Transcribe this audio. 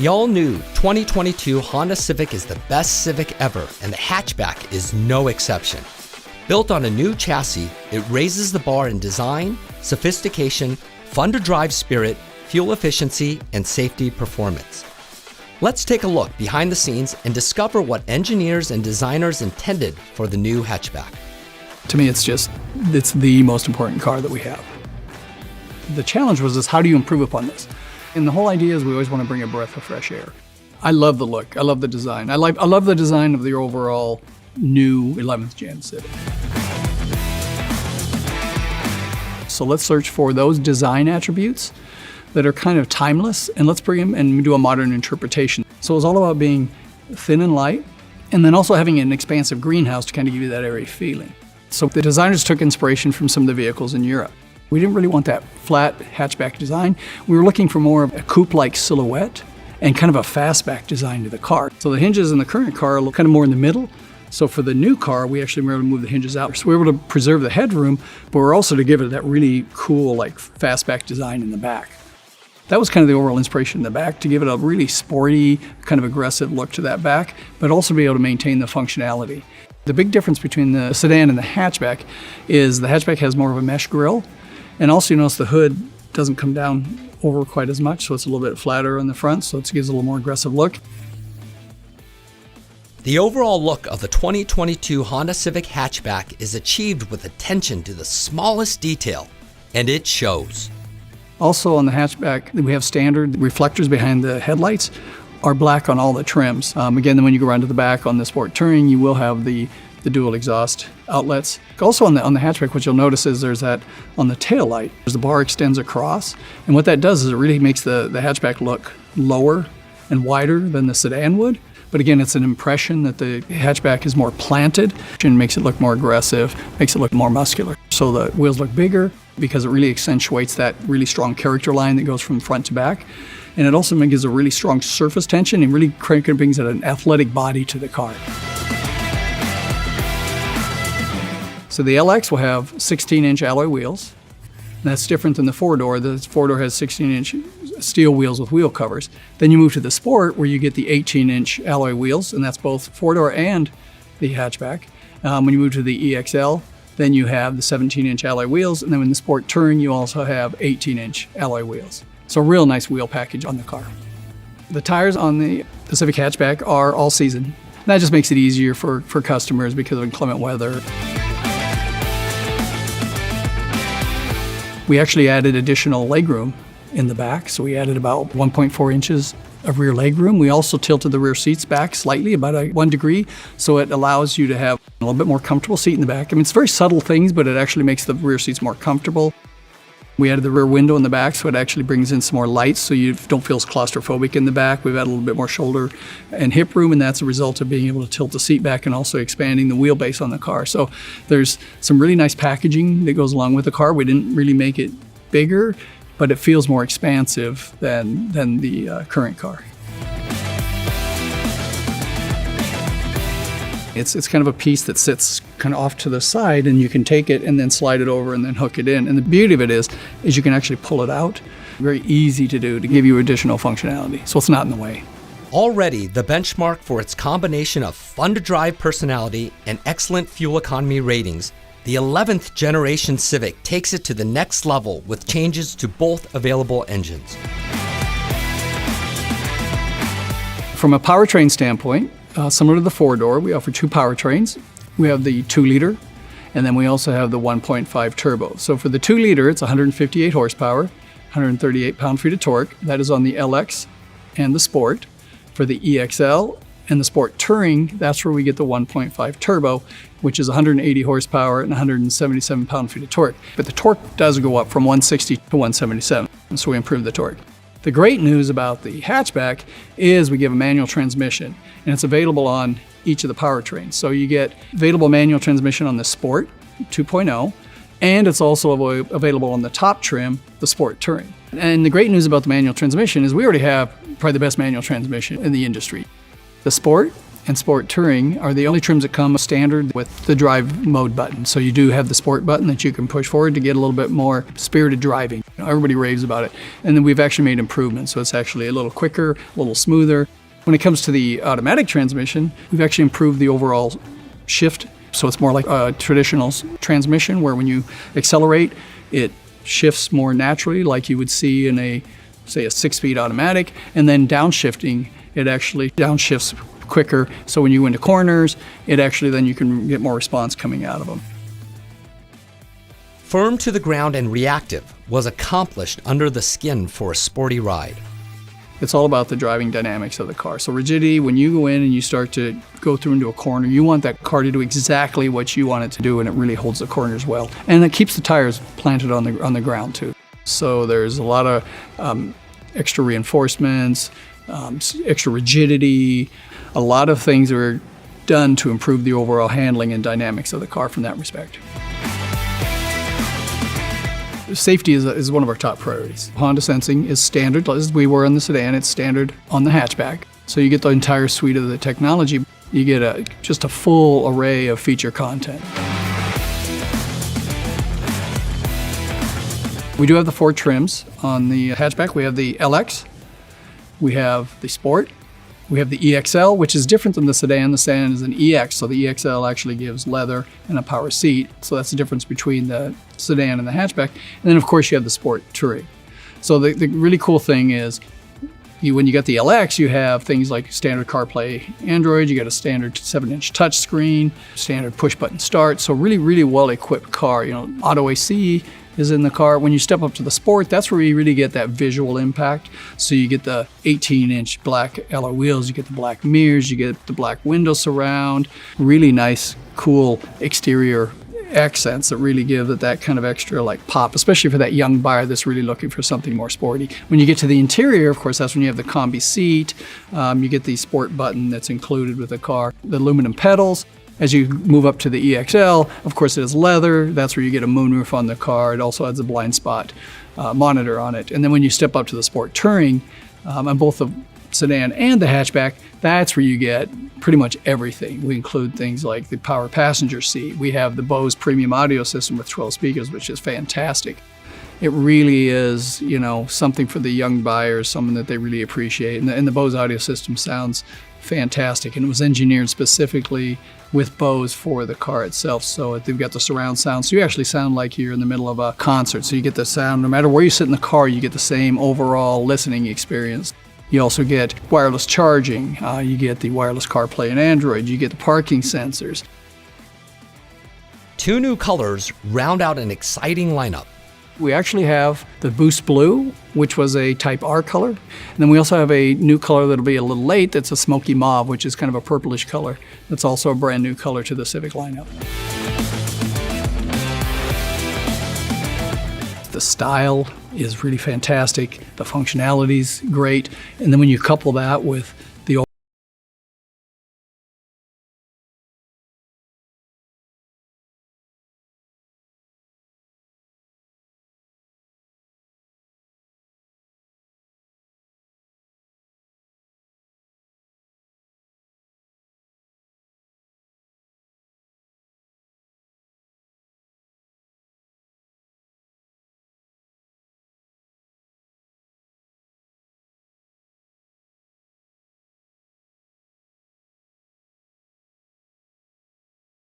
The all-new 2022 Honda Civic is the best Civic ever, and the hatchback is no exception. Built on a new chassis, it raises the bar in design, sophistication, fun-to-drive spirit, fuel efficiency, and safety performance. Let's take a look behind the scenes and discover what engineers and designers intended for the new hatchback. To me, it's the most important car that we have. The challenge was how do you improve upon this? And the whole idea is we always want to bring a breath of fresh air. I love the look. I love the design. I love the design of the overall new 11th Gen Civic. So let's search for those design attributes that are kind of timeless, and let's bring them and do a modern interpretation. So it's all about being thin and light, and then also having an expansive greenhouse to kind of give you that airy feeling. So the designers took inspiration from some of the vehicles in Europe. We didn't really want that flat hatchback design. We were looking for more of a coupe-like silhouette and kind of a fastback design to the car. So the hinges in the current car look kind of more in the middle. So for the new car, we actually were able to move the hinges out. So we were able to preserve the headroom, but we're also to give it that really cool, like fastback design in the back. That was kind of the overall inspiration in the back, to give it a really sporty, kind of aggressive look to that back, but also be able to maintain the functionality. The big difference between the sedan and the hatchback is the hatchback has more of a mesh grille. And also, you notice the hood doesn't come down over quite as much, so it's a little bit flatter on the front, so it gives a little more aggressive look. The overall look of the 2022 Honda Civic hatchback is achieved with attention to the smallest detail, and it shows. Also on the hatchback, we have standard reflectors behind the headlights are black on all the trims. Again, when you go around to the back on the Sport Touring, you will have the dual exhaust outlets. Also on the hatchback, what you'll notice is there's that on the tail light, the bar extends across, and what that does is it really makes the hatchback look lower and wider than the sedan would. But again, it's an impression that the hatchback is more planted and makes it look more aggressive, makes it look more muscular. So the wheels look bigger because it really accentuates that really strong character line that goes from front to back. And it also gives a really strong surface tension and really brings an athletic body to the car. So the LX will have 16-inch alloy wheels. That's different than the four-door. The four-door has 16-inch steel wheels with wheel covers. Then you move to the Sport, where you get the 18-inch alloy wheels, and that's both four-door and the hatchback. When you move to the EXL, then you have the 17-inch alloy wheels, and then in the Sport Touring, you also have 18-inch alloy wheels. So a real nice wheel package on the car. The tires on the Civic hatchback are all season. That just makes it easier for customers because of inclement weather. We actually added additional legroom in the back, so we added about 1.4 inches of rear legroom. We also tilted the rear seats back slightly, about 1 degree, so it allows you to have a little bit more comfortable seat in the back. I mean, it's very subtle things, but it actually makes the rear seats more comfortable. We added the rear window in the back, so it actually brings in some more lights, so you don't feel as claustrophobic in the back. We've added a little bit more shoulder and hip room, and that's a result of being able to tilt the seat back and also expanding the wheelbase on the car. So there's some really nice packaging that goes along with the car. We didn't really make it bigger, but it feels more expansive than the current car. It's kind of a piece that sits kind of off to the side, and you can take it and then slide it over and then hook it in. And the beauty of it is you can actually pull it out. Very easy to do to give you additional functionality, so it's not in the way. Already the benchmark for its combination of fun-to-drive personality and excellent fuel economy ratings, the 11th generation Civic takes it to the next level with changes to both available engines. From a powertrain standpoint, similar to the four-door, we offer two powertrains. We have the 2-liter, and then we also have the 1.5 turbo. So for the 2-liter, it's 158 horsepower, 138 pound-feet of torque. That is on the LX and the Sport. For the EXL and the Sport Touring, that's where we get the 1.5 turbo, which is 180 horsepower and 177 pound-feet of torque. But the torque does go up from 160 to 177, so we improve the torque. The great news about the hatchback is we give a manual transmission, and it's available on each of the powertrains. So you get available manual transmission on the Sport 2.0, and it's also available on the top trim, the Sport Touring. And the great news about the manual transmission is we already have probably the best manual transmission in the industry. The Sport and Sport Touring are the only trims that come standard with the drive mode button. So you do have the Sport button that you can push forward to get a little bit more spirited driving. Everybody raves about it. And then we've actually made improvements, so it's actually a little quicker, a little smoother. When it comes to the automatic transmission, we've actually improved the overall shift. So it's more like a traditional transmission where when you accelerate, it shifts more naturally like you would see in a 6-speed automatic. And then downshifting, it actually downshifts quicker. So when you go into corners, then you can get more response coming out of them. Firm to the ground and reactive was accomplished under the skin for a sporty ride. It's all about the driving dynamics of the car. So rigidity, when you go in and you start to go through into a corner, you want that car to do exactly what you want it to do, and it really holds the corners well. And it keeps the tires planted on the ground too. So there's a lot of extra reinforcements, extra rigidity, a lot of things are done to improve the overall handling and dynamics of the car from that respect. Safety is one of our top priorities. Honda Sensing is standard, as we were on the sedan, it's standard on the hatchback. So you get the entire suite of the technology. You get just a full array of feature content. We do have the 4 trims on the hatchback. We have the LX, we have the Sport, we have the EXL, which is different than the sedan. The sedan is an EX, so the EXL actually gives leather and a power seat. So that's the difference between the sedan and the hatchback. And then of course you have the Sport Touring. So the really cool thing is when you get the LX, you have things like standard CarPlay Android, you get a standard 7-inch touchscreen, standard push-button start. So really, really well-equipped car. Auto AC is in the car. When you step up to the Sport, that's where you really get that visual impact. So you get the 18-inch black alloy wheels, you get the black mirrors, you get the black window surround, really nice, cool exterior accents that really give it that kind of extra pop, especially for that young buyer that's really looking for something more sporty. When you get to the interior, of course, that's when you have the combi seat. You get the Sport button that's included with the car, the aluminum pedals. As you move up to the EXL, of course it is leather. That's where you get a moonroof on the car. It also has a blind spot monitor on it. And then when you step up to the Sport Touring, on both the sedan and the hatchback, that's where you get pretty much everything. We include things like the power passenger seat. We have the Bose premium audio system with 12 speakers, which is fantastic. It really is, something for the young buyers, something that they really appreciate. And the Bose audio system sounds fantastic, and it was engineered specifically with Bose for the car itself. So they've got the surround sound, so you actually sound like you're in the middle of a concert. So you get the sound, no matter where you sit in the car, you get the same overall listening experience. You also get wireless charging, you get the wireless CarPlay and Android, you get the parking sensors. 2 new colors round out an exciting lineup. We actually have the Boost Blue, which was a Type R color. And then we also have a new color that'll be a little late, that's a Smoky Mauve, which is kind of a purplish color. That's also a brand new color to the Civic lineup. The style is really fantastic. The functionality's great. And then when you couple that with